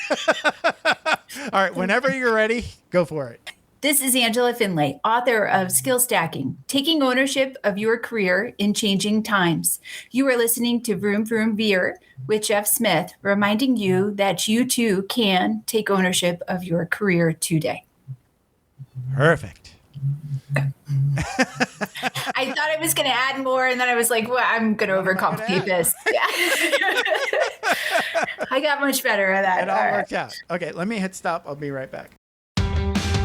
All right, whenever you're ready, go for it. This is Angela Finlay, author of Skill Stacking, Taking Ownership of Your Career in Changing Times. You are listening to Vroom, Vroom, Veer with Jeff Smith, reminding you that you too can take ownership of your career today. Perfect. I thought I was going to add more, and then I was like, well, I'm going to overcomplicate this. Yeah. I got much better at that. It all worked out. Okay, let me hit stop. I'll be right back.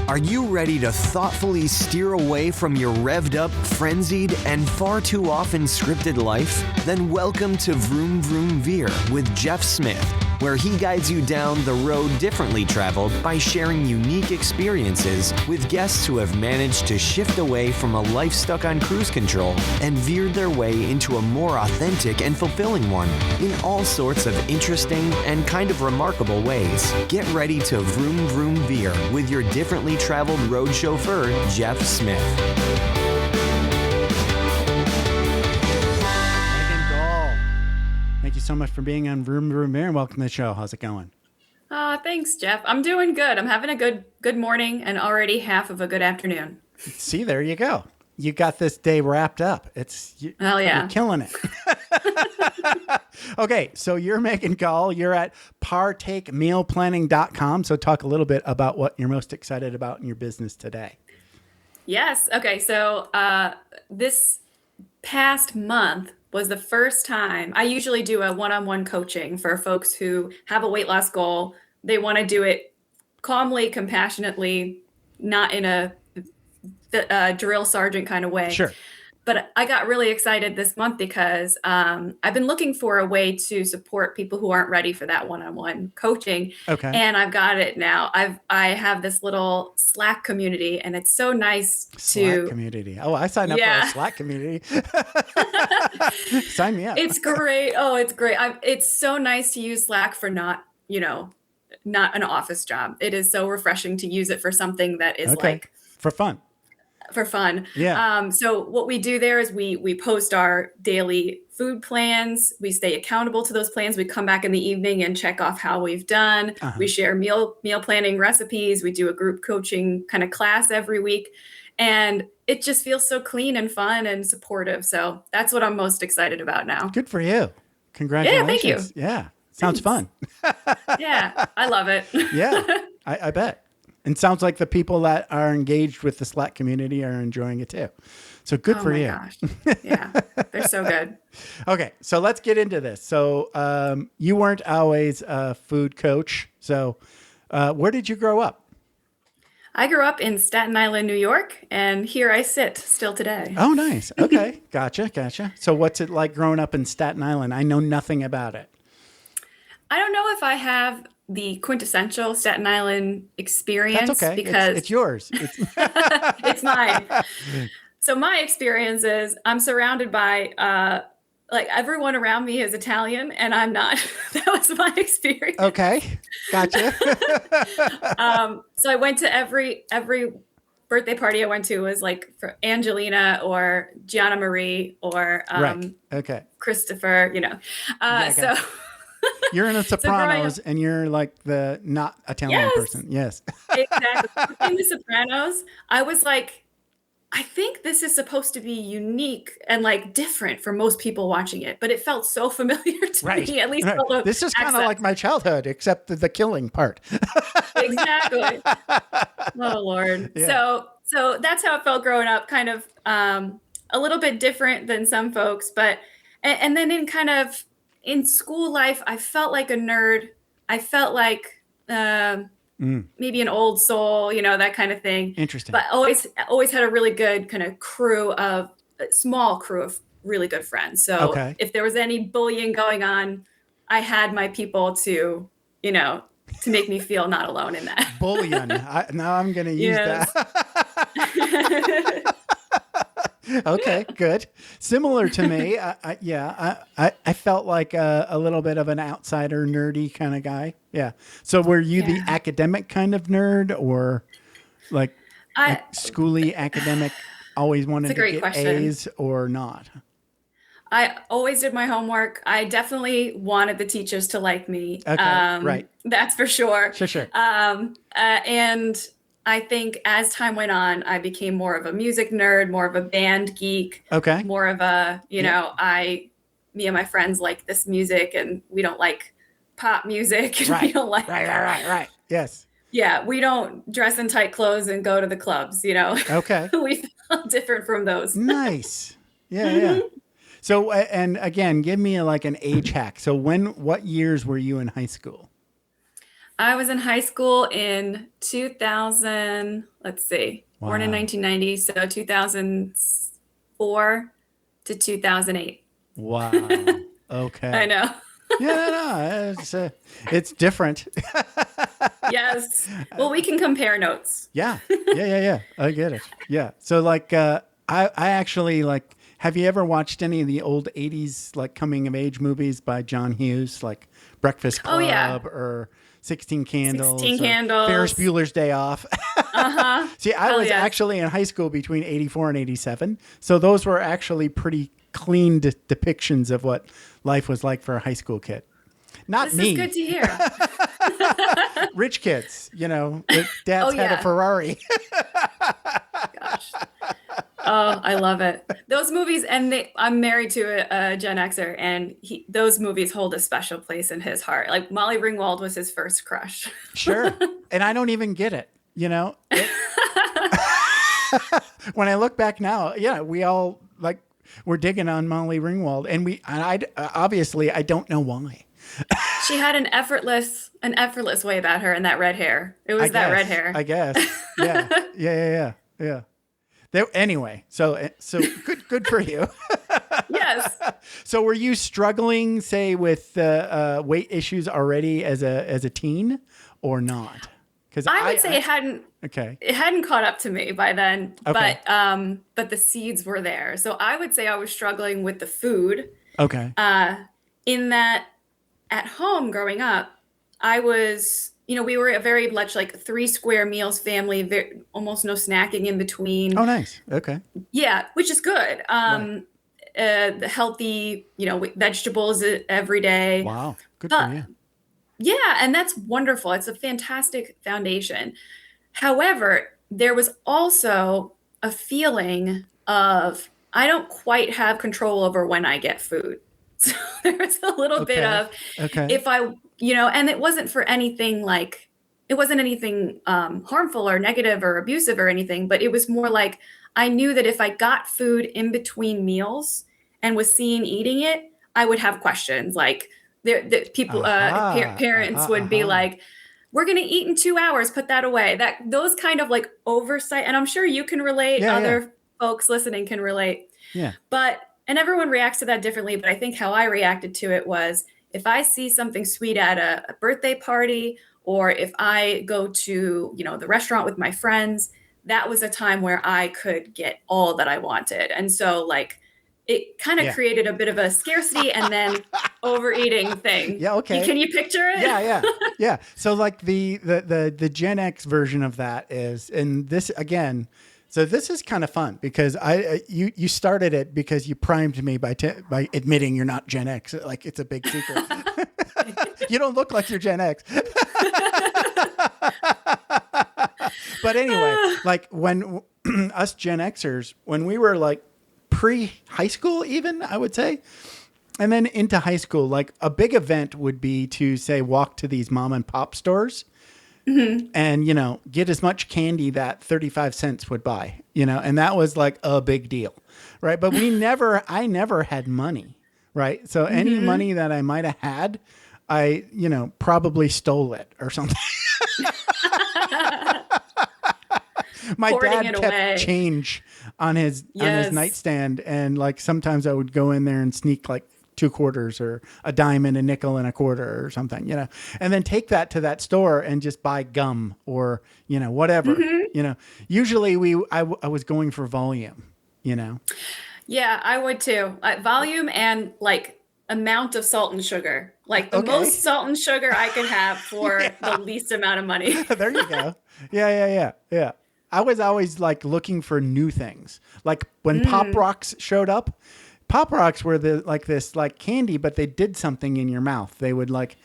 Are you ready to thoughtfully steer away from your revved up, frenzied, and far too often scripted life? Then welcome to Vroom Vroom Veer with Jeff Smith, where he guides you down the road differently traveled by sharing unique experiences with guests who have managed to shift away from a life stuck on cruise control and veered their way into a more authentic and fulfilling one in all sorts of interesting and kind of remarkable ways. Get ready to Vroom Vroom Veer with your differently traveled road chauffeur, Jeff Smith. Gaul, thank you so much for being on Vroom Vroom Veer and welcome to the show. How's it going? Thanks, Jeff. I'm doing good. I'm having a good morning and already half of a good afternoon. See, there you go. You got this day wrapped up. You're killing it. Okay, so you're Megan Gaul. You're at partakemealplanning.com. So talk a little bit about what you're most excited about in your business today. Yes. Okay. So this past month was the first time. I usually do a one-on-one coaching for folks who have a weight loss goal. They want to do it calmly, compassionately, not in a drill sergeant kind of way. Sure. But I got really excited this month because I've been looking for a way to support people who aren't ready for that one-on-one coaching. Okay. And I've got it now. I have this little Slack community, and it's so nice Slack community. Oh, I signed up for a Slack community. Sign me up. It's great. Oh, it's great. It's so nice to use Slack for not an office job. It is so refreshing to use it for something that is like for fun. Yeah. So what we do there is we post our daily food plans. We stay accountable to those plans. We come back in the evening and check off how we've done. Uh-huh. We share meal planning recipes. We do a group coaching kind of class every week. And it just feels so clean and fun and supportive. So that's what I'm most excited about now. Good for you. Congratulations. Yeah, thank you. Yeah. Sounds fun. Yeah, I love it. Yeah, I bet. And sounds like the people that are engaged with the Slack community are enjoying it too. So good for you. Gosh. Yeah, they're so good. Okay, so let's get into this. So you weren't always a food coach. So where did you grow up? I grew up in Staten Island, New York, and here I sit still today. Oh, nice. Okay, gotcha. So what's it like growing up in Staten Island? I know nothing about it. I don't know if I have the quintessential Staten Island experience. That's okay. Because it's yours. It's mine. So my experience is I'm surrounded by like everyone around me is Italian and I'm not. That was my experience. Okay. Gotcha. So I went to every birthday party I went to was like for Angelina or Gianna Marie or right. Okay. Christopher, so you're in the Sopranos and you're like the not Italian person. Yes. Exactly. In the Sopranos, I was like, I think this is supposed to be unique and like different for most people watching it, but it felt so familiar to me, at least. Right. This is kind of like my childhood, except the killing part. Exactly. Oh, Lord. Yeah. So that's how it felt growing up, kind of a little bit different than some folks, but, and then in school life, I felt like a nerd. I felt like maybe an old soul, that kind of thing. Interesting. But always had a really good kind of small crew of really good friends. So if there was any bullying going on, I had my people to make me feel not alone in that. Bullying. Now I'm going to use that. Okay, good. Similar to me. I felt like a little bit of an outsider, nerdy kind of guy. Yeah. So were you the academic kind of nerd or like schooly academic, always wanted to get A's or not? I always did my homework. I definitely wanted the teachers to like me. Okay, right. That's for sure. Sure. And I think as time went on, I became more of a music nerd, more of a band geek. Okay. More of a, me and my friends like this music, and we don't like pop music. And Right. We don't like Right. Yes. Yeah, we don't dress in tight clothes and go to the clubs, Okay. We feel different from those. Nice. Yeah. So, and again, give me like an age hack. So what years were you in high school? I was in high school in 2000, let's see, born in 1990. So 2004 to 2008. Wow. Okay. I know. No, it's different. Yes. Well, we can compare notes. Yeah. I get it. Yeah. So like, I actually like, have you ever watched any of the old 80s like coming of age movies by John Hughes, like Breakfast Club or 16 Candles? 16 Candles. Ferris Bueller's Day Off. Uh-huh. See, I was actually in high school between 84 and 87. So those were actually pretty clean depictions of what life was like for a high school kid. Not this me. This is good to hear. Rich kids, dads had a Ferrari. Gosh. Oh, I love it. Those movies, and I'm married to a Gen Xer, and those movies hold a special place in his heart. Like Molly Ringwald was his first crush. Sure. And I don't even get it, When I look back now, we all we're digging on Molly Ringwald, and I obviously I don't know why. She had an effortless way about her and that red hair. It was that red hair. I guess. Yeah. Anyway, so good for you. Yes. So were you struggling, say, with weight issues already as a teen, or not? Because I would say it hadn't. Okay. It hadn't caught up to me by then, okay. but the seeds were there. So I would say I was struggling with the food. Okay. In that, at home growing up, I was, we were a very much like 3 square meals family, almost no snacking in between. Oh, nice. Okay. Yeah, which is good. The healthy, vegetables every day. Wow. Good for you. Yeah, and that's wonderful. It's a fantastic foundation. However, there was also a feeling of I don't quite have control over when I get food. So there was a little bit of if I, and it wasn't for anything harmful or negative or abusive or anything, but it was more like I knew that if I got food in between meals and was seen eating it, I would have questions like people, parents would be like, we're going to eat in 2 hours, put that away. Those kind of like oversight. And I'm sure you can relate. Other folks listening can relate. Yeah. And everyone reacts to that differently. But I think how I reacted to it was if I see something sweet at a birthday party, or if I go to, the restaurant with my friends, that was a time where I could get all that I wanted. And so it kind of created a bit of a scarcity and then overeating thing. Yeah. Okay. Can you picture it? Yeah. So like the Gen X version of that is, and this again, so this is kind of fun because you started it because you primed me by admitting you're not Gen X. Like it's a big secret. You don't look like you're Gen X. But anyway, like when us Gen Xers, when we were like pre-high school, even I would say, and then into high school, like a big event would be to say walk to these mom and pop stores. Mm-hmm. And, get as much candy that 35 cents would buy, and that was like a big deal. Right. But I never had money. Right. So any money that I might have had, I, probably stole it or something. My dad kept change on his nightstand. And like, sometimes I would go in there and sneak like 2 quarters or a dime and a nickel and a quarter or something, and then take that to that store and just buy gum or, whatever, usually I was going for volume, Yeah, I would too. Volume and like amount of salt and sugar, like the most salt and sugar I could have for the least amount of money. There you go. Yeah. I was always like looking for new things. Like when Pop Rocks showed up, Pop Rocks were this candy, but they did something in your mouth. They were like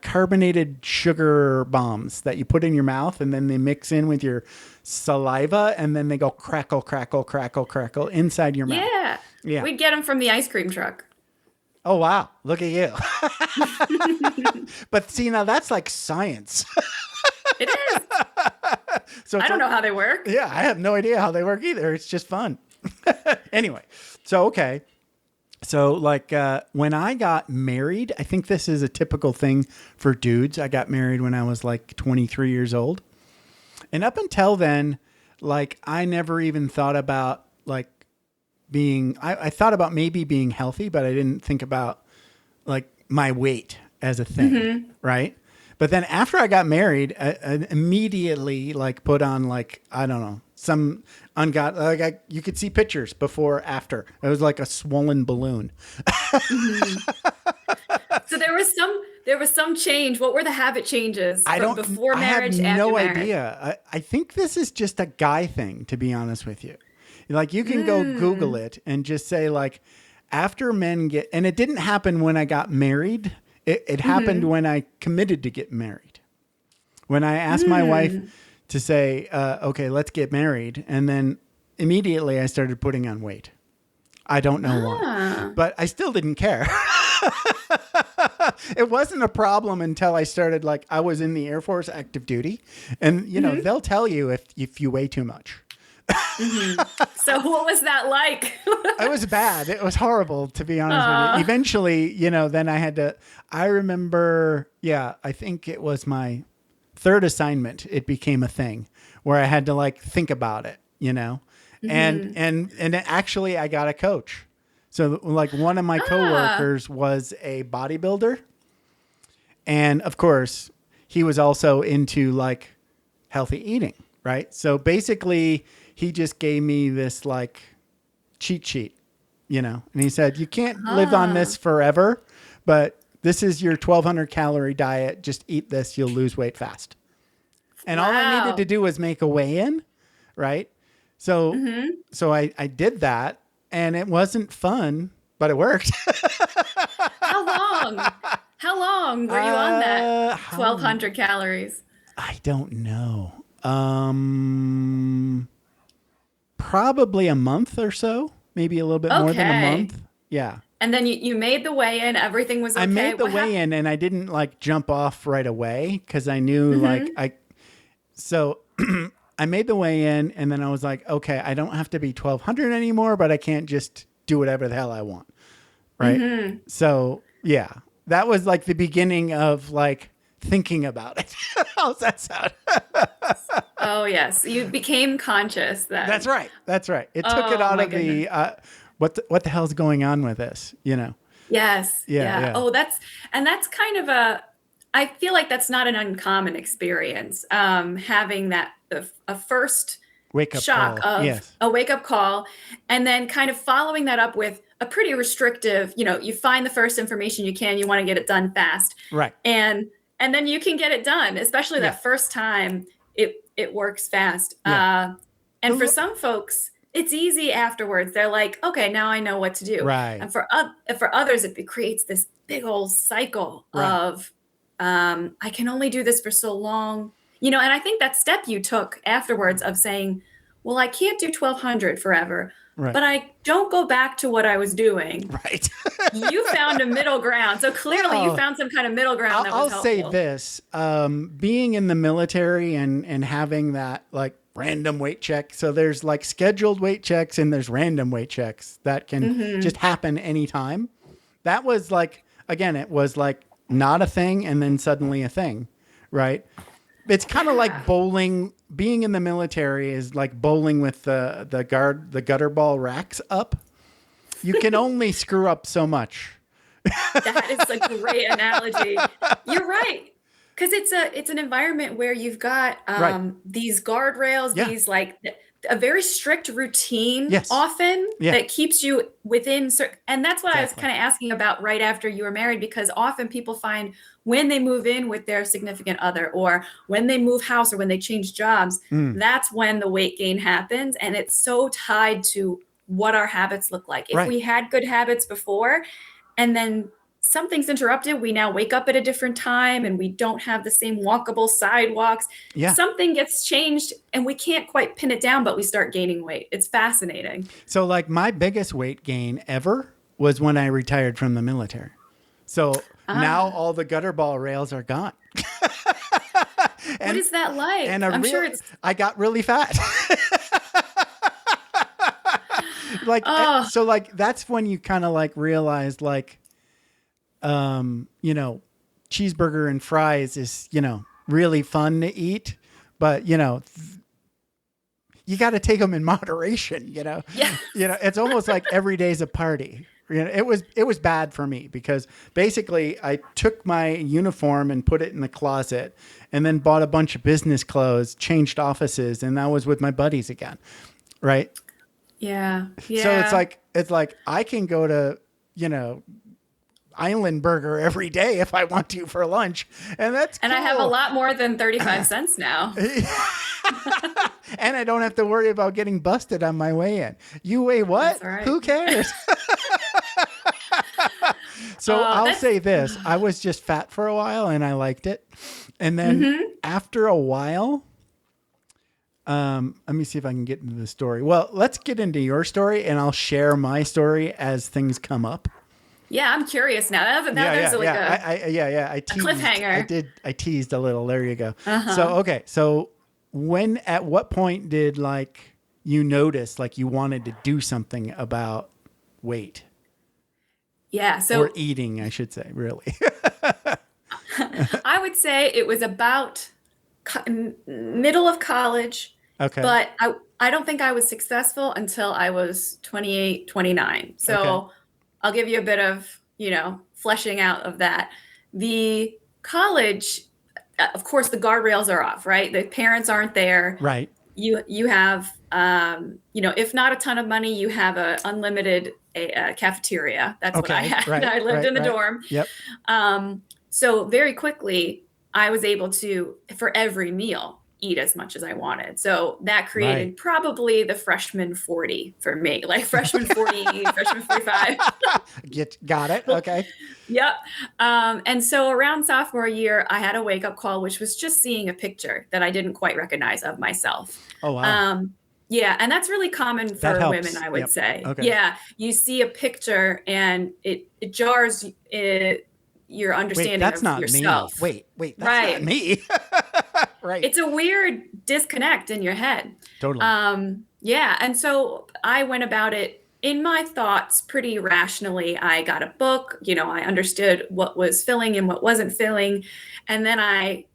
carbonated sugar bombs that you put in your mouth, and then they mix in with your saliva, and then they go crackle, crackle, crackle, crackle inside your mouth. Yeah. We'd get them from the ice cream truck. Oh, wow. Look at you. But see, now that's like science. It is. So I don't know how they work. Yeah, I have no idea how they work either. It's just fun. Anyway, so, okay. So, when I got married, I think this is a typical thing for dudes. I got married when I was 23 years old. And up until then, I never even thought about being, I thought about maybe being healthy, but I didn't think about my weight as a thing. Right. But then after I got married, I immediately put on I don't know, some you could see pictures before, after. It was like a swollen balloon. So there was some change. What were the habit changes from before marriage, I have no after marriage? idea. I think this is just a guy thing, to be honest with you. You can go Google it and just say after men get, and it didn't happen when I got married. It happened when I committed to get married. When I asked my wife to say, okay, let's get married. And then immediately I started putting on weight. I don't know why, but I still didn't care. It wasn't a problem until I started, I was in the Air Force active duty, and they'll tell you if you weigh too much. So what was that like? It was bad. It was horrible, to be honest with you. Eventually, then I remember, I think it was my third assignment. It became a thing where I had to think about it, and actually I got a coach. So one of my coworkers was a bodybuilder, and of course he was also into healthy eating. Right. So basically he just gave me this cheat sheet, and he said, you can't live on this forever, but this is your 1,200 calorie diet. Just eat this. You'll lose weight fast. And all I needed to do was make a weigh-in. Right. So, I did that, and it wasn't fun, but it worked. How long were you on that 1,200 calories? I don't know. Probably a month or so, maybe a little bit more than a month. Yeah. And then you made the weigh-in. Everything was okay. I made the weigh-in, and I didn't jump off right away because I knew so I made the weigh-in, and then I was like, okay, I don't have to be 1,200 anymore, but I can't just do whatever the hell I want. Right. So yeah, that was the beginning of thinking about it. How's that sound? Oh yes, you became conscious then. That's right. It took it out of the what the hell's going on with this, Yes. Yeah. Oh, that's kind of I feel like that's not an uncommon experience. Having that a first wake up shock call. of Yes. a wake up call, and then kind of following that up with a pretty restrictive, you find the first information you can, you want to get it done fast. Right. And then you can get it done, especially that first time it works fast. Yeah. And for some folks, it's easy afterwards. They're like, okay, now I know what to do. Right. And for others, it creates this big old cycle of, I can only do this for so long, and I think that step you took afterwards of saying, well, I can't do 1,200 forever, but I don't go back to what I was doing. Right. You found a middle ground. So clearly you found some kind of middle ground that was helpful. I'll say this, being in the military and having that random weight check. So there's scheduled weight checks and there's random weight checks that can just happen anytime. That was again, it was not a thing and then suddenly a thing. Right. It's kind of like bowling. Being in the military is like bowling with the gutter ball racks up. You can only screw up so much. That is a great analogy. You're right. Because it's an environment where you've got these guardrails, these a very strict routine often that keeps you within. And that's what I was kind of asking about right after you were married, because often people find when they move in with their significant other, or when they move house, or when they change jobs, that's when the weight gain happens. And it's so tied to what our habits look like. If Right. we had good habits before and then something's interrupted, we now wake up at a different time and we don't have the same walkable sidewalks. Yeah. Something gets changed and we can't quite pin it down, but we start gaining weight. It's fascinating. So like my biggest weight gain ever was when I retired from the military. So now all the gutter ball rails are gone. What is that like? And I'm sure it's... I got really fat. Like, so like, that's when you kind of like realized like, you know, cheeseburger and fries is, you know, really fun to eat, but you know, you got to take them in moderation, you know? Yeah. You know, it's almost like every day's a party. You know, it was bad for me because basically I took my uniform and put it in the closet and then bought a bunch of business clothes, changed offices, and I was with my buddies again. Right. Yeah. Yeah. So it's like I can go to, you know, Island Burger every day if I want to for lunch. And that's cool. I have a lot more than 35 cents now. And I don't have to worry about getting busted on my way in. You weigh what? That's right. Who cares? So I'll say this. I was just fat for a while and I liked it. And then after a while, let me see if I can get into the story. Well, let's get into your story and I'll share my story as things come up. Yeah, I'm curious now. I teased, cliffhanger. I teased a little. There you go. So, okay. So at what point did like you notice like you wanted to do something about weight? Yeah. So, or eating, I should say, really. I would say it was about middle of college. Okay. But I don't think I was successful until I was 28, 29. So okay. I'll give you a bit of, you know, fleshing out of that. The college, of course, the guardrails are off, right? The parents aren't there. Right. You have, you know, if not a ton of money, you have a unlimited cafeteria. That's what I had. Right. I lived in the dorm. Yep. So very quickly, I was able to, for every meal, eat as much as I wanted. So that created probably the freshman 40 for me, like freshman 40, freshman 45. Got it. Okay. Yep. And so around sophomore year, I had a wake up call, which was just seeing a picture that I didn't quite recognize of myself. Oh, wow. Yeah. And that's really common for women, I would say. Okay. Yeah. You see a picture and it jars your understanding that's of not yourself. Me. Wait, that's not me. Right. It's a weird disconnect in your head. Totally. Yeah. And so I went about it in my thoughts pretty rationally. I got a book, you know, I understood what was filling and what wasn't filling. And then I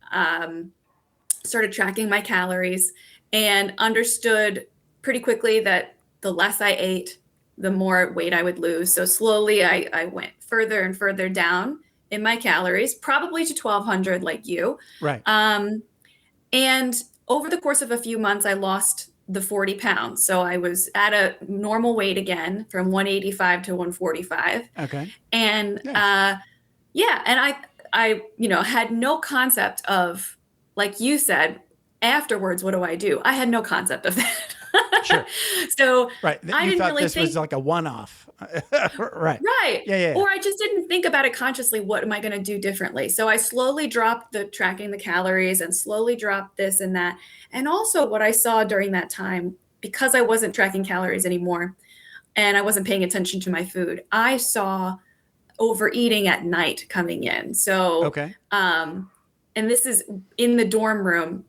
started tracking my calories and understood pretty quickly that the less I ate, the more weight I would lose. So slowly I went further and further down in my calories, probably to 1,200 like you. Right. And over the course of a few months, I lost the 40 pounds. So I was at a normal weight again from 185 to 145. Okay. And nice. And I, you know, had no concept of, like you said, afterwards, what do I do? I had no concept of that. Sure. So right. I didn't really this was like a one-off. Right. Right. Yeah. Or I just didn't think about it consciously. What am I going to do differently? So I slowly dropped the tracking the calories and slowly dropped this and that. And also what I saw during that time, because I wasn't tracking calories anymore and I wasn't paying attention to my food, I saw overeating at night coming in. So, okay. And this is in the dorm room.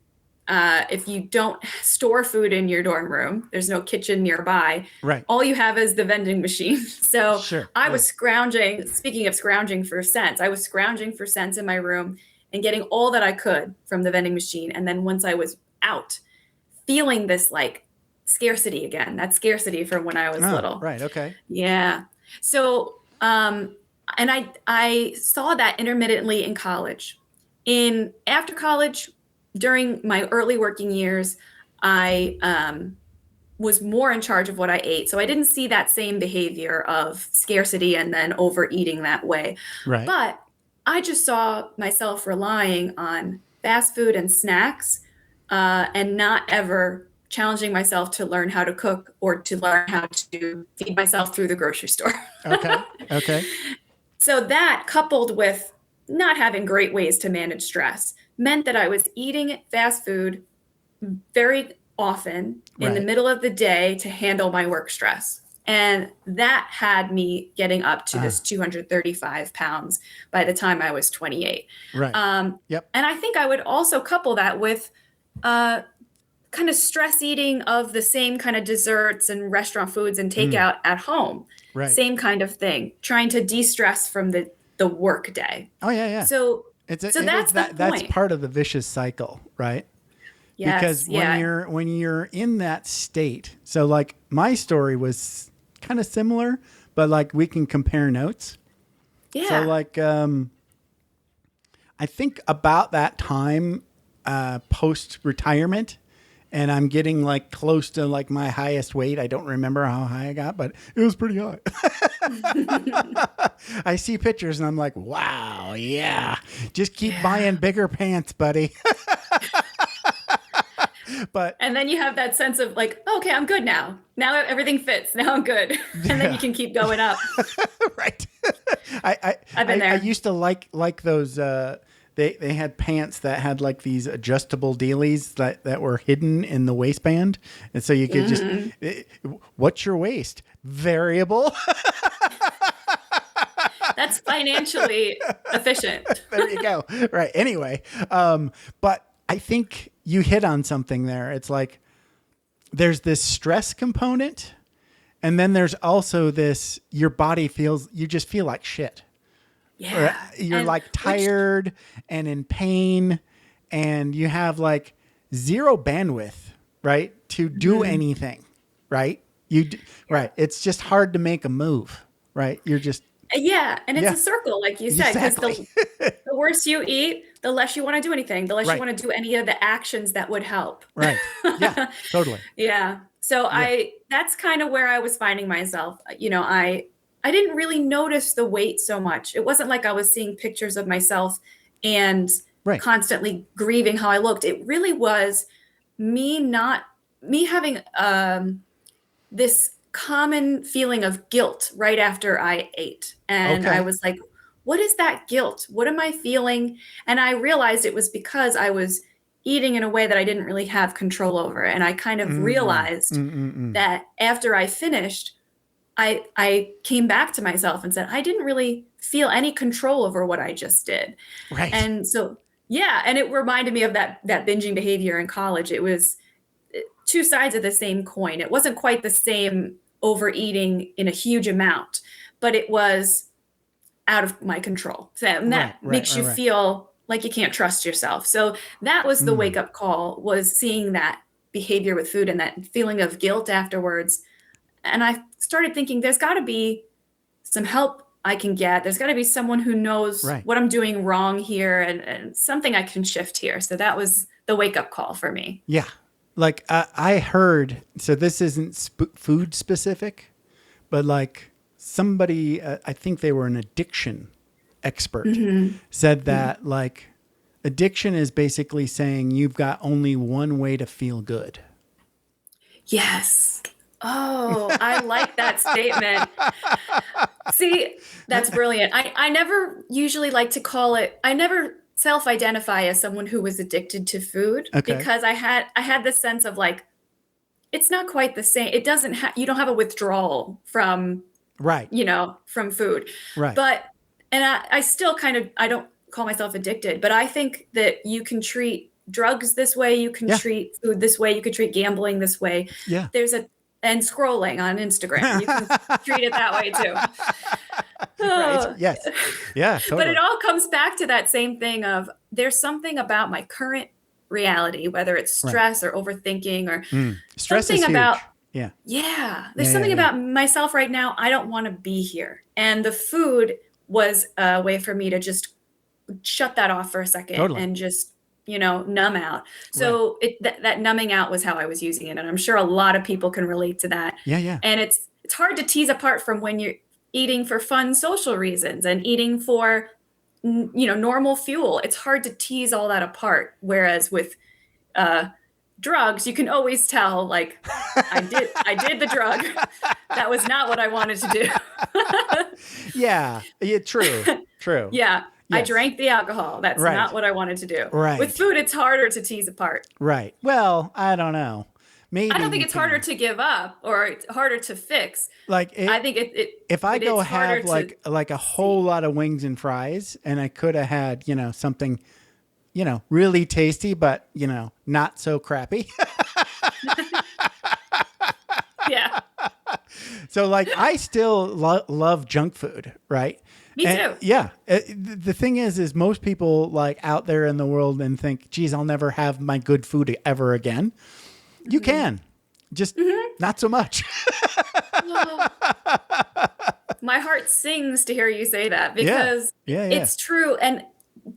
If you don't store food in your dorm room, there's no kitchen nearby. Right. All you have is the vending machine. So sure. I was scrounging, speaking of scrounging for cents, I was scrounging for cents in my room and getting all that I could from the vending machine. And then once I was out, feeling this like scarcity again, that scarcity from when I was little. Right. Okay. Yeah. So, and I saw that intermittently in college. After college, during my early working years, I was more in charge of what I ate. So I didn't see that same behavior of scarcity and then overeating that way. Right. But I just saw myself relying on fast food and snacks and not ever challenging myself to learn how to cook or to learn how to feed myself through the grocery store. Okay. So that, coupled with not having great ways to manage stress, meant that I was eating fast food very often in the middle of the day to handle my work stress. And that had me getting up to this 235 pounds by the time I was 28. Right. And I think I would also couple that with kind of stress eating of the same kind of desserts and restaurant foods and takeout at home. Right. Same kind of thing, trying to de-stress from the work day. Oh, yeah. So that's the point. That's part of the vicious cycle, right? Yes, because when you're in that state, so like my story was kind of similar, but like we can compare notes. Yeah. So like I think about that time post retirement, and I'm getting like close to like my highest weight. I don't remember how high I got, but it was pretty high. I see pictures and I'm like, wow, yeah. Just keep buying bigger pants, buddy. And then you have that sense of like, oh, okay, I'm good now. Now everything fits. Now I'm good. And then you can keep going up. Right. I've been there. I used to like those. They had pants that had like these adjustable dealies that were hidden in the waistband, and so you could just. What's your waist? Variable. That's financially efficient. There you go. Right. Anyway, but I think you hit on something there. It's like there's this stress component, and then there's also this, your body you just feel like shit. Yeah. You're like tired and in pain, and you have like zero bandwidth, right? To do anything, right? Right. It's just hard to make a move, right? You're just. Yeah. And it's a circle, like you said, because Exactly. the worse you eat, the less you want to do anything, the less you want to do any of the actions that would help. Right. Yeah, totally. Yeah. So that's kind of where I was finding myself. You know, I didn't really notice the weight so much. It wasn't like I was seeing pictures of myself and constantly grieving how I looked. It really was me having this common feeling of guilt right after I ate. And I was like, what is that guilt? What am I feeling? And I realized it was because I was eating in a way that I didn't really have control over. And I kind of realized that after I finished, I came back to myself and said, I didn't really feel any control over what I just did. Right. And so, and it reminded me of that binging behavior in college. It was two sides of the same coin. It wasn't quite the same overeating in a huge amount, but it was out of my control. So that makes you feel like you can't trust yourself. So that was the wake up call, was seeing that behavior with food and that feeling of guilt afterwards. And I started thinking, there's got to be some help I can get. There's got to be someone who knows what I'm doing wrong here and something I can shift here. So that was the wake up call for me. Yeah. Like I heard, so this isn't food specific, but like somebody, I think they were an addiction expert, said that like addiction is basically saying you've got only one way to feel good. Yes. Oh, I like that statement. See, that's brilliant. I never usually like to call it, I never self-identify as someone who was addicted to food because I had this sense of like, it's not quite the same. It doesn't you don't have a withdrawal from, from food. Right. But, and I still I don't call myself addicted, but I think that you can treat drugs this way. You can treat food this way. You could treat gambling this way. Yeah. And scrolling on Instagram. You can treat it that way too. Right. Yes. Yeah. Totally. But it all comes back to that same thing of there's something about my current reality, whether it's stress or overthinking or stress something is about, huge. There's something about myself right now. I don't want to be here. And the food was a way for me to just shut that off for a second and just, numb out. So that numbing out was how I was using it. And I'm sure a lot of people can relate to that. Yeah. And it's hard to tease apart from when you're eating for fun social reasons and eating for, normal fuel. It's hard to tease all that apart. Whereas with drugs, you can always tell, like, I did the drug. That was not what I wanted to do. Yeah. Yeah. True. True. Yeah. I Yes. drank the alcohol. That's Right. not what I wanted to do. Right. With food, it's harder to tease apart. Right. Well, I don't know. Maybe I don't think you it's harder can. to give up or it's harder to fix. Like I think if I but go it's harder have like a whole lot of wings and fries, and I could have had, something, really tasty, but not so crappy. Yeah. So like I still love junk food, right? Me too. Yeah. The thing is most people like out there in the world and think, geez, I'll never have my good food ever again. You can, just not so much. My heart sings to hear you say that because it's true. And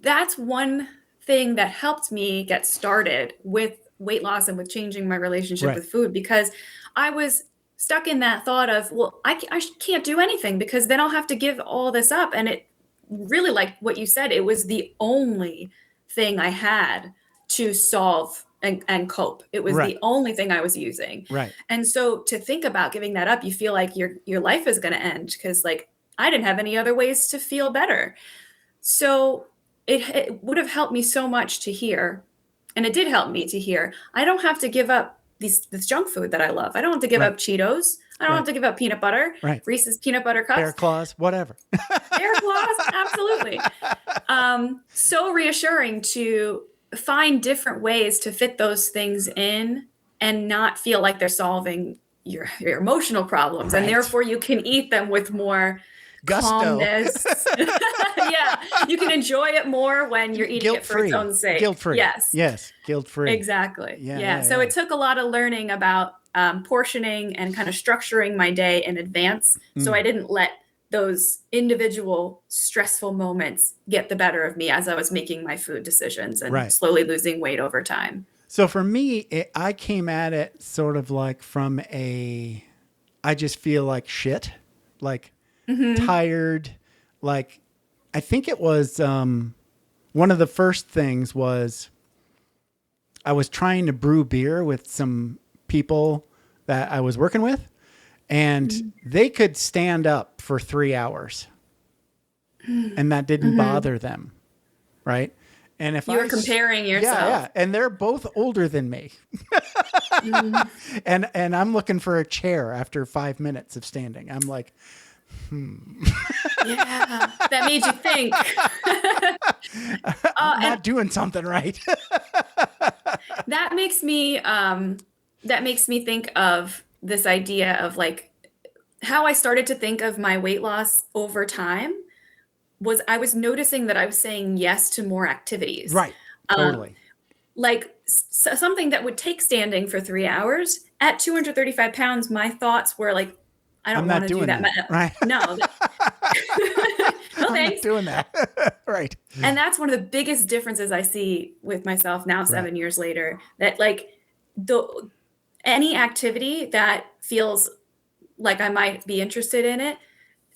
that's one thing that helped me get started with weight loss and with changing my relationship with food, because I was stuck in that thought of, well, I can't do anything because then I'll have to give all this up. And it really, like what you said, it was the only thing I had to solve and cope. It was the only thing I was using. Right. And so to think about giving that up, you feel like your life is going to end because like I didn't have any other ways to feel better. So it would have helped me so much to hear. And it did help me to hear, I don't have to give up this junk food that I love. I don't have to give up Cheetos. I don't have to give up peanut butter, Reese's peanut butter cups. Bear claws, whatever. Bear claws, absolutely. So reassuring to find different ways to fit those things in and not feel like they're solving your emotional problems. And therefore you can eat them with more gusto. Calmness. Yeah. You can enjoy it more when you're eating it for its own sake. Guilt-free. Yes, guilt-free. Exactly. Yeah. So it took a lot of learning about portioning and kind of structuring my day in advance. So I didn't let those individual stressful moments get the better of me as I was making my food decisions and slowly losing weight over time. So for me, I came at it sort of like from I just feel like shit, like tired. Like, I think it was one of the first things was I was trying to brew beer with some people that I was working with, and they could stand up for 3 hours and that didn't bother them. Right. And if you were comparing yourself, and they're both older than me, and I'm looking for a chair after 5 minutes of standing. I'm like, yeah, that made you think. I'm not doing something right. That makes me think of this idea of like how I started to think of my weight loss over time was I was noticing that I was saying yes to more activities. Right. Totally. Like something that would take standing for 3 hours at 235 pounds, my thoughts were like, I don't want to do that. Right. No. No, thanks. I'm not doing that. Right. And that's one of the biggest differences I see with myself now, 7 years later, that like any activity that feels like I might be interested in it,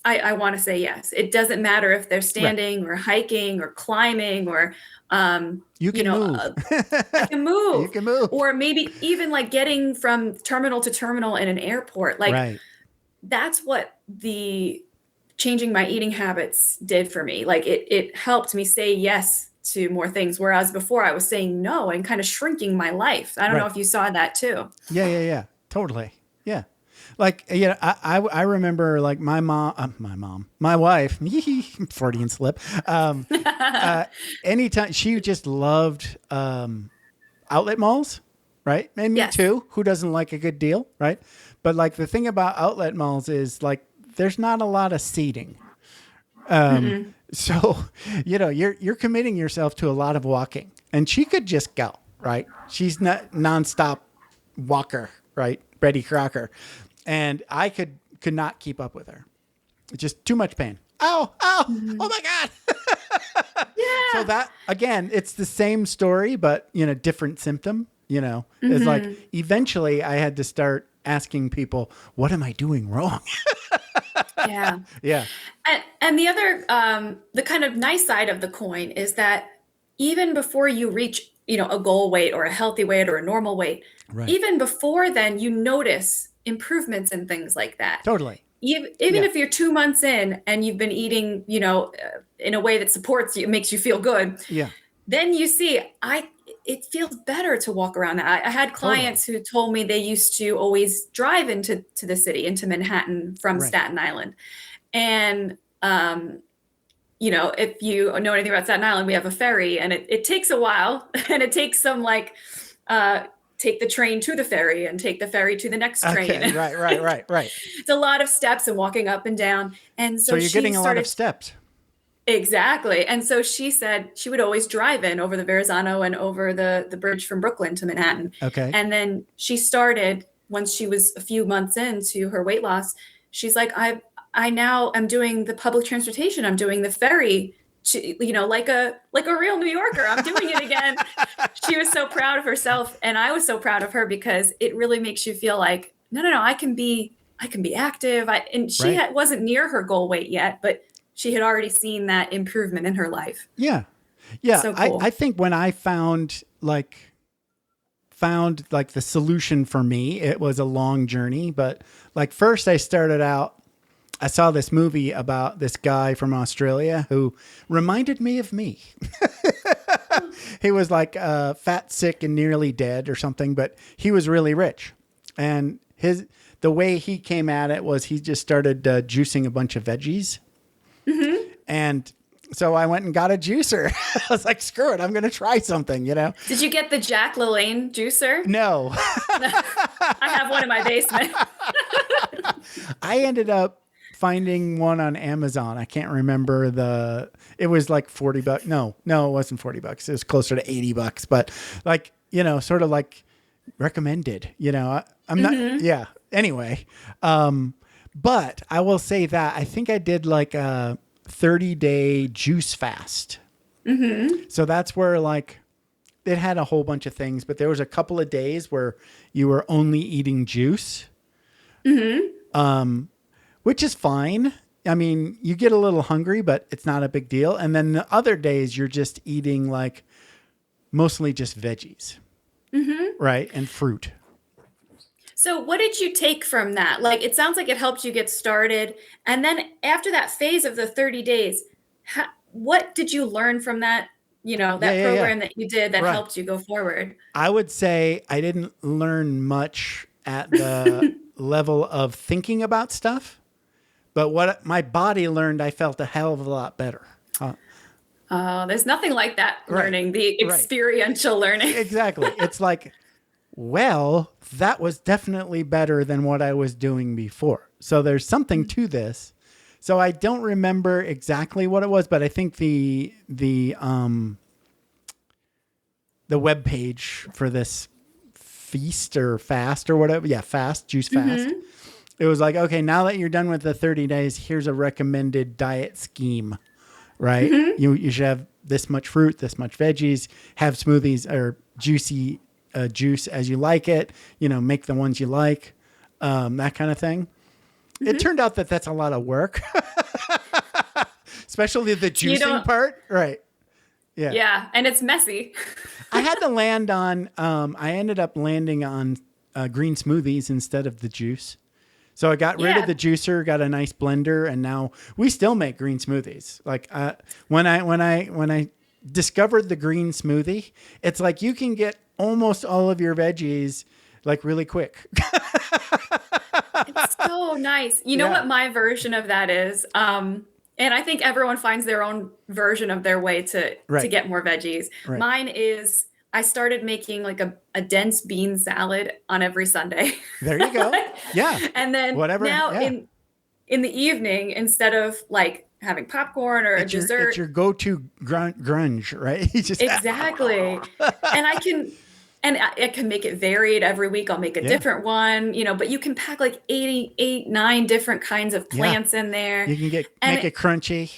I want to say yes. It doesn't matter if they're standing or hiking or climbing or, you can move. I can move. You can move. Or maybe even like getting from terminal to terminal in an airport. Like that's what the changing my eating habits did for me. Like it helped me say yes to more things. Whereas before I was saying no and kind of shrinking my life. I don't know if you saw that too. Yeah. Totally. Yeah. Like, I remember like my wife, Freudian slip. Anytime she just loved, outlet malls. Right. And me too. Who doesn't like a good deal? Right. But like the thing about outlet malls is like, there's not a lot of seating. So, you're committing yourself to a lot of walking, and she could just go, right? She's not nonstop walker, right? Betty Crocker. And I could not keep up with her. It's just too much pain. Ow. Oh my God. So that, again, it's the same story, but different symptom, it's like eventually I had to start asking people, what am I doing wrong? Yeah. Yeah. And the other, the kind of nice side of the coin is that even before you reach a goal weight or a healthy weight or a normal weight, Right. even before then, you notice improvements in things like that. Totally. Even Yeah. if you're 2 months in and you've been eating, in a way that supports you, makes you feel good. Yeah. Then you see, it feels better to walk around that. I had clients who told me they used to always drive into the city, into Manhattan from Staten Island. And, if you know anything about Staten Island, we have a ferry, and it takes a while, and it takes some take the train to the ferry and take the ferry to the next train. Okay. Right. It's a lot of steps and walking up and down. And so you're getting a lot of steps. Exactly. And so she said she would always drive in over the Verrazano and over the bridge from Brooklyn to Manhattan. Okay. And then she started, once she was a few months into her weight loss, she's like, I now am doing the public transportation. I'm doing the ferry, like a real New Yorker. I'm doing it again. She was so proud of herself. And I was so proud of her, because it really makes you feel like, no, I can be active. And she wasn't near her goal weight yet, but she had already seen that improvement in her life. Yeah. Yeah. So cool. I think when I found the solution for me, it was a long journey, but first I started out, I saw this movie about this guy from Australia who reminded me of me. He was fat, sick, and nearly dead or something, but he was really rich. And the way he came at it was he just started juicing a bunch of veggies. Mm-hmm. And so I went and got a juicer. I was like, screw it, I'm going to try something, Did you get the Jack LaLanne juicer? No. I have one in my basement. I ended up finding one on Amazon. I can't remember it was like $40. No, it wasn't $40. It was closer to $80, but sort of recommended, I'm not, yeah. Anyway. But I will say that I think I did a 30-day juice fast. Mm-hmm. So that's where it had a whole bunch of things, but there was a couple of days where you were only eating juice. Mm-hmm. Which is fine. I mean, you get a little hungry, but it's not a big deal. And then the other days you're just eating mostly just veggies. Mm-hmm. Right. And fruit. So what did you take from that? It sounds like it helped you get started. And then after that phase of the 30 days, what did you learn from that, program that you did that helped you go forward? I would say I didn't learn much at the level of thinking about stuff, but what my body learned, I felt a hell of a lot better. There's nothing like that learning, the experiential learning. Exactly. It's well, that was definitely better than what I was doing before. So there's something to this. So I don't remember exactly what it was, but I think the web page for this feast or fast or whatever. Yeah. Juice fast. Mm-hmm. It was okay, now that you're done with the 30 days, here's a recommended diet scheme, right? Mm-hmm. You should have this much fruit, this much veggies, have smoothies or juicy juice as you like it, make the ones you like, that kind of thing. Mm-hmm. It turned out that that's a lot of work, especially the juicing part. Right. Yeah. Yeah. And it's messy. I had to land on, I ended up landing on green smoothies instead of the juice. So I got rid of the juicer, got a nice blender, and now we still make green smoothies. When I discovered the green smoothie, it's you can get almost all of your veggies really quick. It's so nice. You know what my version of that is? And I think everyone finds their own version of their way to get more veggies. Right. Mine is I started making a dense bean salad on every Sunday. There you go. Yeah. And then in the evening, instead of having popcorn or a dessert. It's your go-to grunge, right? You just exactly. And I can make it varied every week. I'll make a different one, but you can pack 9 different kinds of plants in there. You can make it crunchy.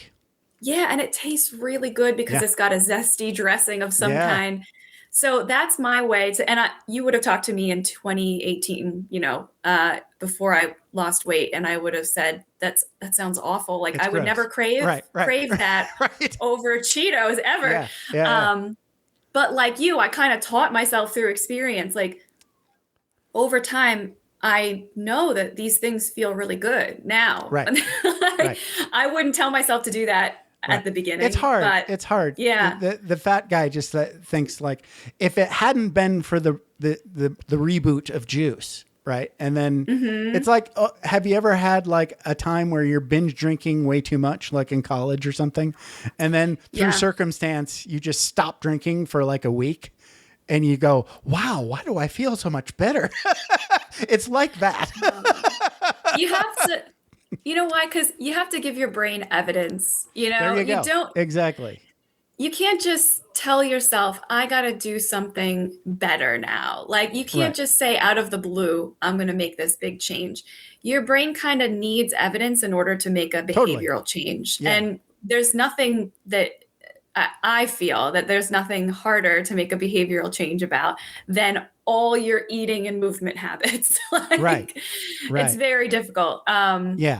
Yeah. And it tastes really good because it's got a zesty dressing of some kind. So that's my way to, and you would have talked to me in 2018, before I lost weight, and I would have said, that sounds awful. I would never crave that over Cheetos ever. Yeah. But like you, I kind of taught myself through experience. Like over time, I know that these things feel really good now. Right. Right. I wouldn't tell myself to do that at the beginning. It's hard. But it's hard. Yeah. The fat guy just thinks like, if it hadn't been for the reboot of Juice, right? And then it's like, have you ever had like a time where you're binge drinking way too much, like in college or something? And then through circumstance, you just stop drinking for like a week and you go, wow, why do I feel so much better? It's like that. You have to, you know why? Because you have to give your brain evidence. You know, There you go. don't Exactly. You can't just tell yourself, I got to do something better now. Like you can't just say out of the blue, I'm going to make this big change. Your brain kind of needs evidence in order to make a behavioral change. Yeah. And there's nothing that I feel that there's nothing harder to make a behavioral change about than all your eating and movement habits. Right. It's very difficult.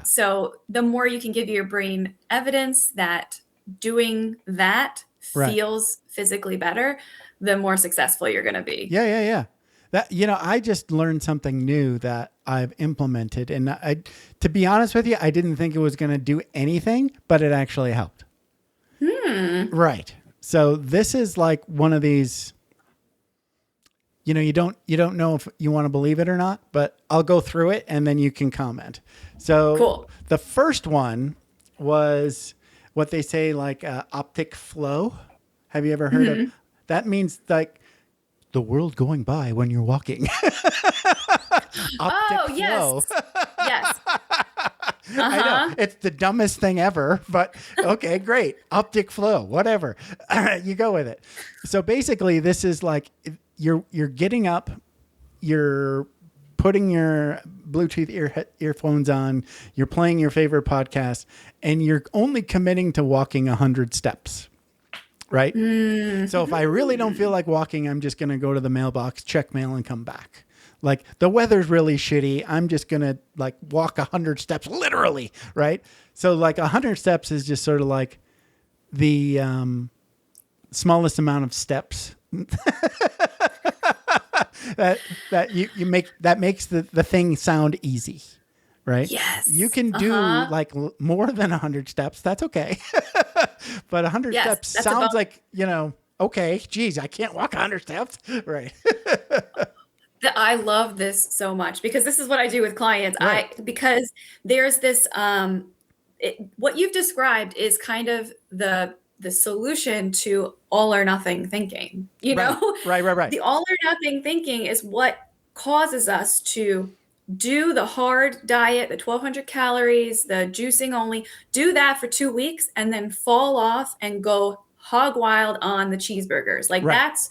So the more you can give your brain evidence that doing that feels physically better, the more successful you're going to be. Yeah. That, I just learned something new that I've implemented. And to be honest with you, I didn't think it was going to do anything, but it actually helped. Right. So this is like one of these, you don't know if you want to believe it or not, but I'll go through it and then you can comment. So cool. The first one was what they say, like optic flow. Have you ever heard of? That means like the world going by when you're walking. Optic flow. Yes. I know it's the dumbest thing ever, but okay, great. Optic flow, whatever. You go with it. So basically this is like you're getting up, you're putting your Bluetooth earphones on, you're playing your favorite podcast, and you're only committing to walking 100 steps. Right? So if I really don't feel like walking, I'm just going to go to the mailbox, check mail, and come back. Like the weather's really shitty. I'm just going to like walk 100 steps, literally. Right? So like 100 steps is just sort of like the smallest amount of steps that you make, that makes the thing sound easy. Right? Yes. You can do like more than 100 steps. That's okay. But 100 steps sounds like, okay, geez, I can't walk 100 steps. Right. I love this so much because this is what I do with clients. Right. Because there's this, what you've described is kind of the solution to all or nothing thinking, know? Right. The all or nothing thinking is what causes us to do the hard diet, the 1,200 calories, the juicing only, do that for 2 weeks and then fall off and go hog wild on the cheeseburgers. Like that's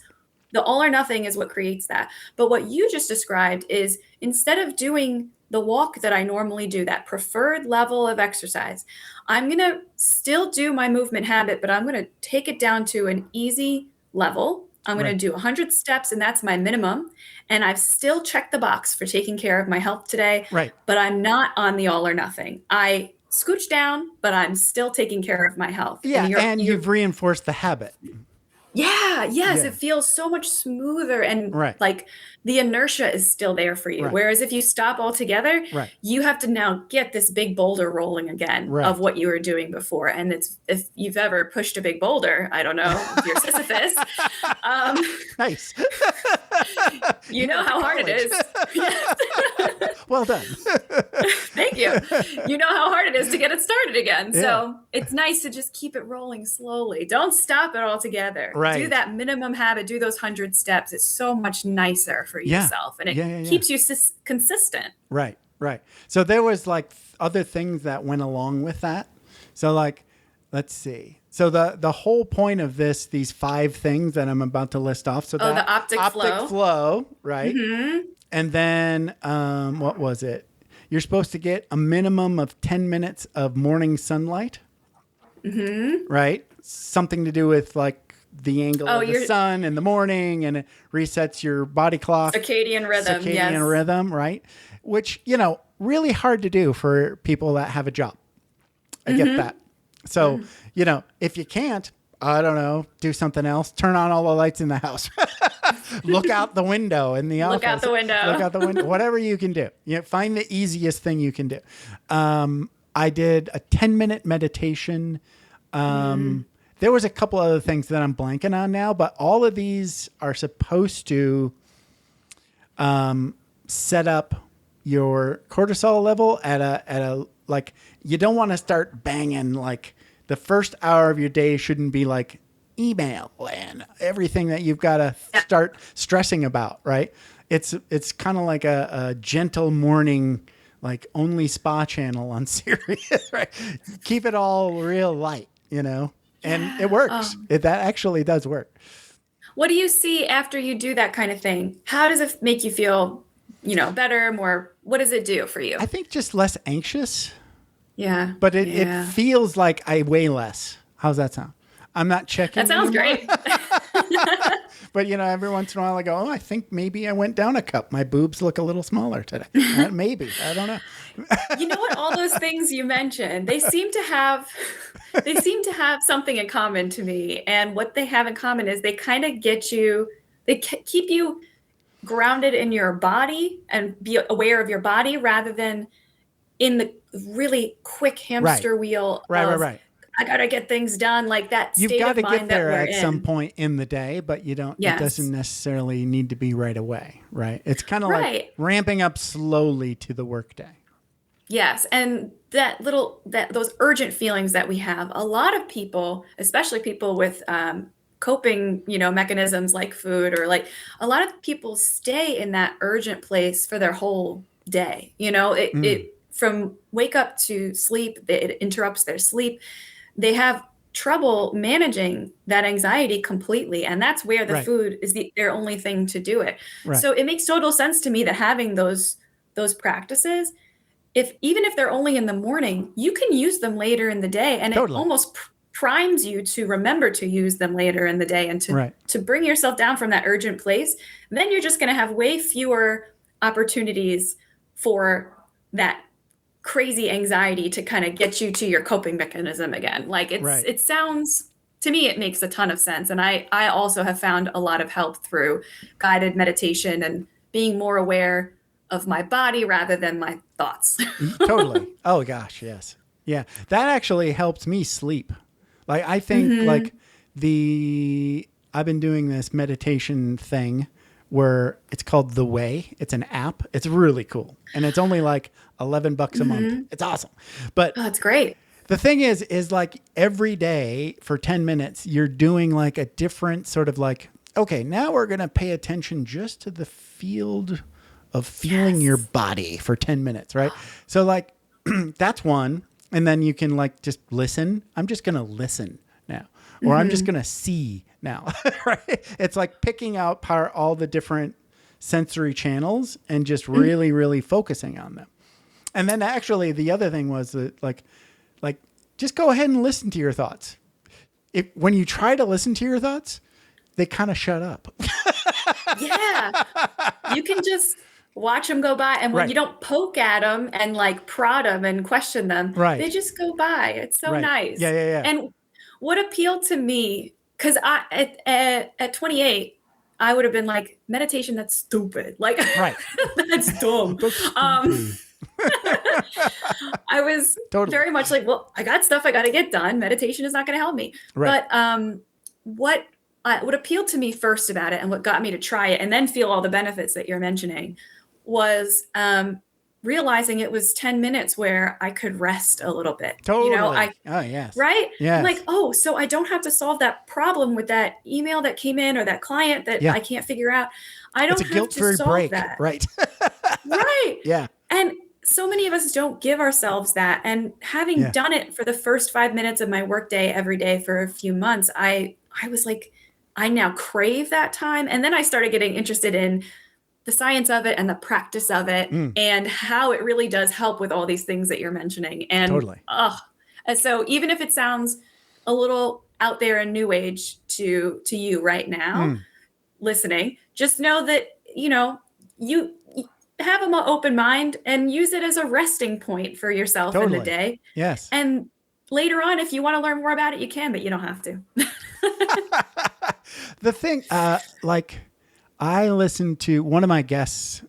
the all or nothing is what creates that. But what you just described is instead of doing the walk that I normally do, that preferred level of exercise, I'm going to still do my movement habit, but I'm going to take it down to an easy level. I'm going to do 100 steps and that's my minimum. And I've still checked the box for taking care of my health today, but I'm not on the all or nothing. I scooch down, but I'm still taking care of my health. Yeah. And you've reinforced the habit. Yeah. Yes. It feels so much smoother and like the inertia is still there for you. Whereas if you stop altogether, you have to now get this big boulder rolling again of what you were doing before. And if you've ever pushed a big boulder, I don't know if you're Sisyphus. Nice. You know how hard it is. Well done. Thank you. You know how hard it is to get it started again. Yeah. So it's nice to just keep it rolling slowly. Don't stop it altogether. Do that minimum habit. Do those 100 steps. It's so much nicer for yourself. And it keeps you consistent. Right. So there was like other things that went along with that. So like, let's see. So the whole point of these 5 things that I'm about to list off. So the optic flow, right? Mm-hmm. And then what was it? You're supposed to get a minimum of 10 minutes of morning sunlight, right? Something to do with like the angle of the sun in the morning, and it resets your body clock. Circadian rhythm, right? Which, really hard to do for people that have a job. I get that. So, if you can't, I don't know, do something else. Turn on all the lights in the house. Look out the window in the office. Look out the window. Look out the window. Whatever you can do. Find the easiest thing you can do. I did a 10-minute meditation. There was a couple other things that I'm blanking on now, but all of these are supposed to set up your cortisol level at a like, you don't want to start banging. Like, the first hour of your day shouldn't be like email and everything that you've got to start stressing about, right? It's kind of like a gentle morning, like only Spa Channel on Sirius, right? Keep it all real light, and it works. That actually does work. What do you see after you do that kind of thing? How does it make you feel, better, more? What does it do for you? I think just less anxious. Yeah. But it feels like I weigh less. How's that sound? I'm not checking. That sounds anymore. great. But, every once in a while I go, I think maybe I went down a cup. My boobs look a little smaller today. Maybe. I don't know. You know what? All those things you mentioned, they seem to have something in common to me. And what they have in common is they kind of keep you grounded in your body and be aware of your body rather than in the really quick hamster wheel. Right. I got to get things done, like that You've state got of to mind get that there we're at in. some point in the day, but you don't, Yes. It doesn't necessarily need to be right away, right? It's kind of like Right. ramping up slowly to the workday. Yes, and those urgent feelings that we have, a lot of people, especially people with coping, mechanisms like food, or like a lot of people stay in that urgent place for their whole day. It from wake up to sleep, it interrupts their sleep. They have trouble managing that anxiety completely, and that's where the food is their only thing to do it. Right. So it makes total sense to me that having those practices, even if they're only in the morning, you can use them later in the day, and Totally. it almost primes you to remember to use them later in the day and to bring yourself down from that urgent place. Then you're just going to have way fewer opportunities for that crazy anxiety to kind of get you to your coping mechanism again. Like it sounds, to me, it makes a ton of sense. And I also have found a lot of help through guided meditation and being more aware of my body rather than my thoughts. Totally. Oh gosh. Yes. Yeah. That actually helps me sleep. Like, I think I've been doing this meditation thing where it's called The Way. It's an app. It's really cool. And it's only like $11 a month. It's awesome. But Oh, that's great. the thing is like every day for 10 minutes, you're doing like a different sort of like, okay, now we're going to pay attention just to the field of feeling your body for 10 minutes. Right. So like that's one. And then you can like just listen. I'm just going to listen now, or I'm just going to see now. Right. It's like picking out all the different sensory channels and just really, really focusing on them. And then actually the other thing was that like just go ahead and listen to your thoughts. When you try to listen to your thoughts, they kind of shut up. Yeah. You can just watch them go by. And when you don't poke at them and like prod them and question them, they just go by. It's so nice. Yeah. And what appealed to me, because at 28, I would have been like, meditation, that's stupid. Like, that's dumb. I was very much like, well, I got stuff I got to get done. Meditation is not going to help me. But what appealed to me first about it and what got me to try it and then feel all the benefits that you're mentioning was realizing it was 10 minutes where I could rest a little bit. Totally. Oh, yes. Right? Yes. I'm like, oh, so I don't have to solve that problem with that email that came in or that client that I can't figure out. I don't have to solve break. that. Right. Right. Yeah. And so many of us don't give ourselves that. And having done it for the first 5 minutes of my workday every day for a few months, I was like, I now crave that time. And then I started getting interested in the science of it and the practice of it and how it really does help with all these things that you're mentioning. And and so even if it sounds a little out there in new age to you right now, listening, just know that, you have an open mind and use it as a resting point for yourself in the day. Yes. And later on, if you want to learn more about it, you can, but you don't have to. The thing, like, I listened to one of my guests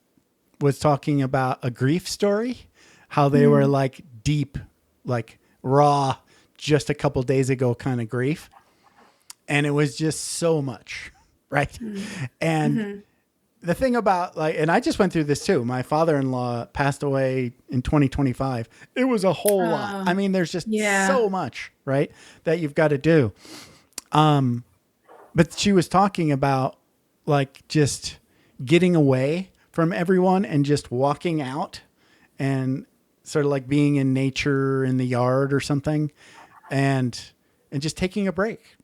was talking about a grief story, how they were like deep, like raw, just a couple days ago kind of grief. And it was just so much, right? And the thing about like, and I just went through this too. My father-in-law passed away in 2025. It was a whole lot. I mean, there's just so much, right, that you've got to do. But she was talking about like just getting away from everyone and just walking out and sort of like being in nature in the yard or something and just taking a break,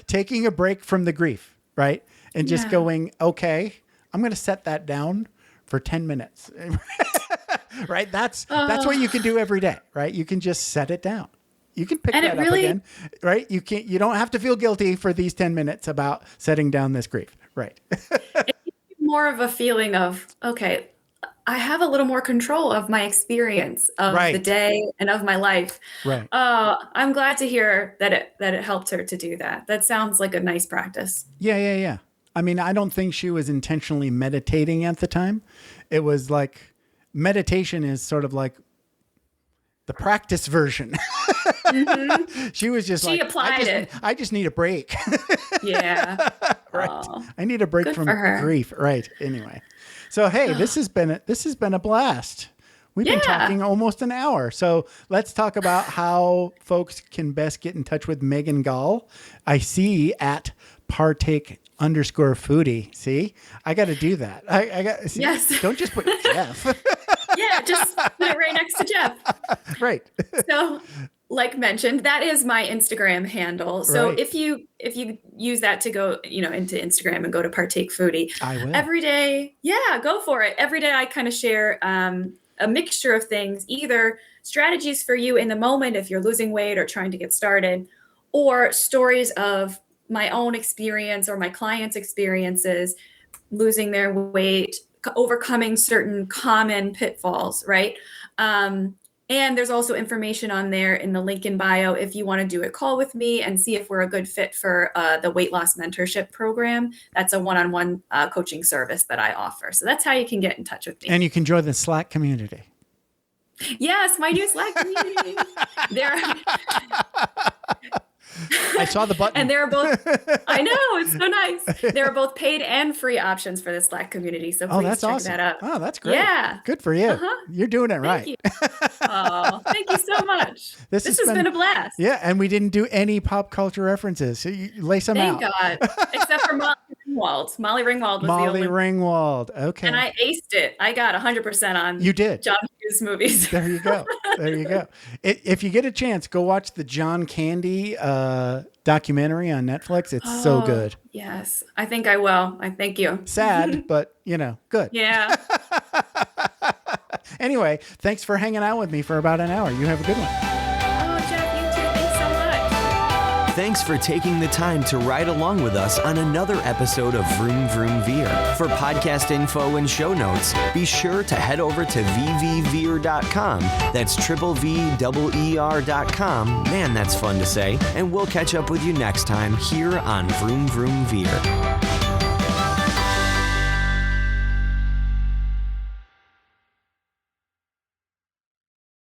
taking a break from the grief. Right. And just going, okay, I'm going to set that down for 10 minutes. Right. That's what you can do every day. Right. You can just set it down. You can pick that up again, right? You don't have to feel guilty for these 10 minutes about setting down this grief. Right. It's more of a feeling of, okay, I have a little more control of my experience of the day and of my life. Right. I'm glad to hear that it helped her to do that. That sounds like a nice practice. Yeah. I mean, I don't think she was intentionally meditating at the time. It was like meditation is sort of like the practice version. She was just she applied it. I just need a break. Yeah. Right. I need a break from grief. Right. Anyway. So, hey, this has been a blast. We've been talking almost an hour. So let's talk about how folks can best get in touch with Megan Gaul. I see at Partake_foodie. See, I got to do that. I got. See, yes. Don't just put Jeff. Yeah, just put it right next to Jeff. Right. So, like mentioned, that is my Instagram handle. So if you use that to go, into Instagram and go to Partake Foodie, I will. Every day, go for it. Every day I kind of share a mixture of things, either strategies for you in the moment if you're losing weight or trying to get started, or stories of my own experience or my clients' experiences losing their weight, overcoming certain common pitfalls, right? And there's also information on there in the link in bio if you want to do a call with me and see if we're a good fit for the weight loss mentorship program. That's a one-on-one coaching service that I offer. So that's how you can get in touch with me. And you can join the Slack community. Yes, my new Slack community. I saw the button. And they're both, I know, it's so nice. There are both paid and free options for the Slack community. So please check that out. Oh, that's great. Yeah. Good for you. You're doing it right. Thank you. Oh, thank you so much. This has been a blast. Yeah. And we didn't do any pop culture references. So you lay some out. Thank God. Except for Molly Ringwald. Molly Ringwald was the only. Ringwald. Okay. And I aced it. I got 100% on you did. John Hughes movies. There you go. There you go. If you get a chance, go watch the John Candy documentary on Netflix. It's so good. Yes. I think I will. I thank you. Sad, but good. Yeah. Anyway, thanks for hanging out with me for about an hour. You have a good one. Oh, Jeff, you too. Thanks so much. Thanks for taking the time to ride along with us on another episode of Vroom Vroom Veer. For podcast info and show notes, be sure to head over to vvveer.com. That's VVER.com. Man, that's fun to say. And we'll catch up with you next time here on Vroom Vroom Veer.